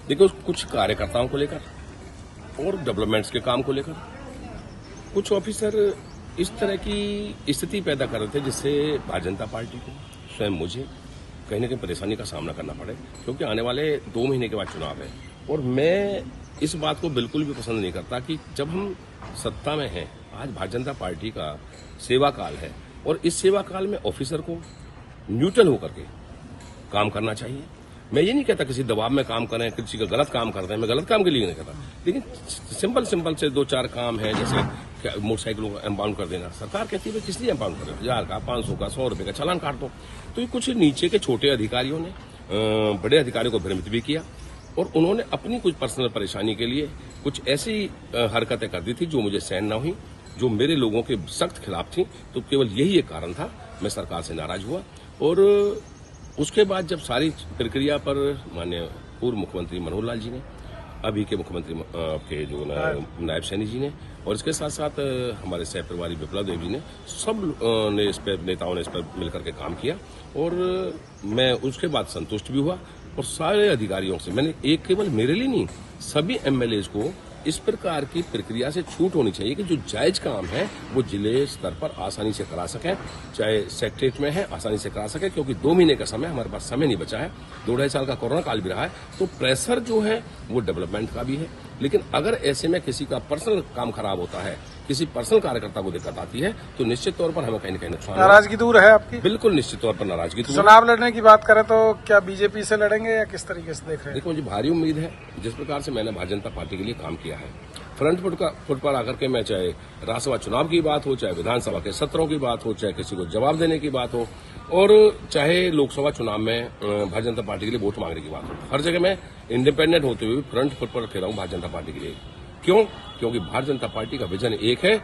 देखो, कुछ कार्यकर्ताओं को लेकर और डेवलपमेंट्स के काम को लेकर कुछ ऑफिसर इस तरह की स्थिति पैदा कर रहे थे जिससे भारतीय जनता पार्टी को, स्वयं मुझे, कहीं न कहीं परेशानी का सामना करना पड़े, क्योंकि आने वाले 2 महीने के बाद चुनाव है। और मैं इस बात को बिल्कुल भी पसंद नहीं करता कि जब हम सत्ता में हैं, आज भारतीय जनता पार्टी का सेवा काल है और इस सेवा काल में ऑफिसर को न्यूट्रल होकर के काम करना चाहिए। मैं ये नहीं कहता किसी दबाव में काम करें, किसी का गलत काम करते हैं, मैं गलत काम के लिए नहीं कहता, लेकिन सिंपल से 2-4 काम है, जैसे मोटरसाइकिलों को एम्पाउंड कर देना। सरकार कहती है किस लिए एम्पाउंड करें, 1000 का, 500 का, 100 रुपए का चालान काट दो। तो ये कुछ नीचे के छोटे अधिकारियों ने बड़े अधिकारियों को भ्रमित भी किया और उन्होंने अपनी कुछ पर्सनल परेशानी के लिए कुछ ऐसी हरकतें कर दी थी जो मुझे सहन न हुई, जो मेरे लोगों के सख्त खिलाफ थी। तो केवल यही एक कारण था, मैं सरकार से नाराज हुआ। और उसके बाद जब सारी प्रक्रिया पर माननीय पूर्व मुख्यमंत्री मनोहर लाल जी ने, अभी के मुख्यमंत्री के जो नायब सैनी जी ने, और इसके साथ साथ हमारे सह प्रभारी विप्लव देव जी ने, सब ने इस पर, नेताओं ने इस पर मिलकर के काम किया और मैं उसके बाद संतुष्ट भी हुआ। और सारे अधिकारियों से मैंने, एक केवल मेरे लिए नहीं, सभी एमएलएज को इस प्रकार की प्रक्रिया से छूट होनी चाहिए कि जो जायज काम है वो जिले स्तर पर आसानी से करा सकें, चाहे सेक्रेटरीट में है आसानी से करा सकें, क्योंकि 2 महीने का समय, हमारे पास समय नहीं बचा है, 2-2.5 साल का कोरोना काल भी रहा है। तो प्रेशर जो है वो डेवलपमेंट का भी है, लेकिन अगर ऐसे में किसी का पर्सनल काम खराब होता है, किसी पर्सनल कार्यकर्ता को दिक्कत आती है, तो निश्चित तौर पर हमें कहीं न कहीं नुकसान, नाराजगी दूर है आपकी? बिल्कुल निश्चित तौर पर नाराजगी दूर। चुनाव लड़ने की बात करें तो क्या बीजेपी से लड़ेंगे या किस तरीके से देख रहे हैं? देखो, मुझे भारी उम्मीद है, जिस प्रकार से मैंने भारतीय जनता पार्टी के लिए काम किया है, फ्रंट फुट पर आकर के मैं, चाहे राज्यसभा चुनाव की बात हो, चाहे विधानसभा के सत्रों की बात हो, चाहे किसी को जवाब देने की बात हो, और चाहे लोकसभा चुनाव में भारतीय जनता पार्टी के लिए वोट मांगने की बात हो, हर जगह मैं इंडिपेंडेंट होते हुए फ्रंट फुट पर खड़ा हूं भारतीय जनता पार्टी के लिए। क्यों? क्योंकि भारतीय जनता पार्टी का विजन एक है,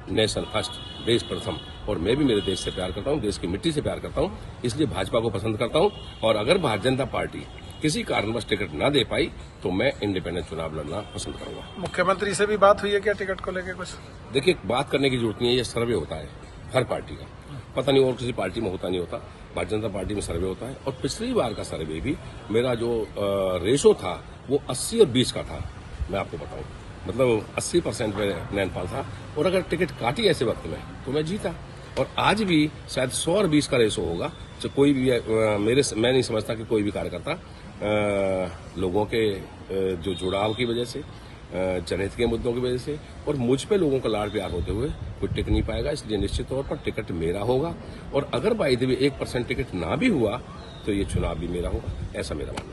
नेशन फर्स्ट, देश प्रथम। और मैं भी मेरे देश से प्यार करता हूं, देश की मिट्टी से प्यार करता हूं, इसलिए भाजपा को पसंद करता हूं। और अगर भारतीय जनता पार्टी किसी कारणवश टिकट न दे पाई तो मैं इंडिपेंडेंट चुनाव लड़ना पसंद करूंगा। मुख्यमंत्री से भी बात हुई है क्या टिकट को लेकर कुछ? देखिए, बात करने की जरूरत नहीं है, ये सर्वे होता है हर पार्टी का, पता नहीं और किसी पार्टी में होता नहीं होता, भारतीय जनता पार्टी में सर्वे होता है। और पिछली बार का सर्वे भी मेरा जो रेशो था वो 80 और 20 का था, मैं आपको बताऊं, मतलब 80% में नैनपाल था। और अगर टिकट काटी ऐसे वक्त में तो मैं जीता। और आज भी शायद 100 और 20 का रेशो होगा। तो कोई भी मैं नहीं समझता कि कोई भी कार्यकर्ता लोगों के जो जुड़ाव की वजह से, जनहित के मुद्दों की वजह से और मुझ पे लोगों का लाड़ प्यार होते हुए कोई टिक नहीं पाएगा। इसलिए निश्चित तौर पर टिकट मेरा होगा। और अगर बाई द वे 1% टिकट ना भी हुआ तो ये चुनाव भी मेरा होगा, ऐसा मेरा मानना है।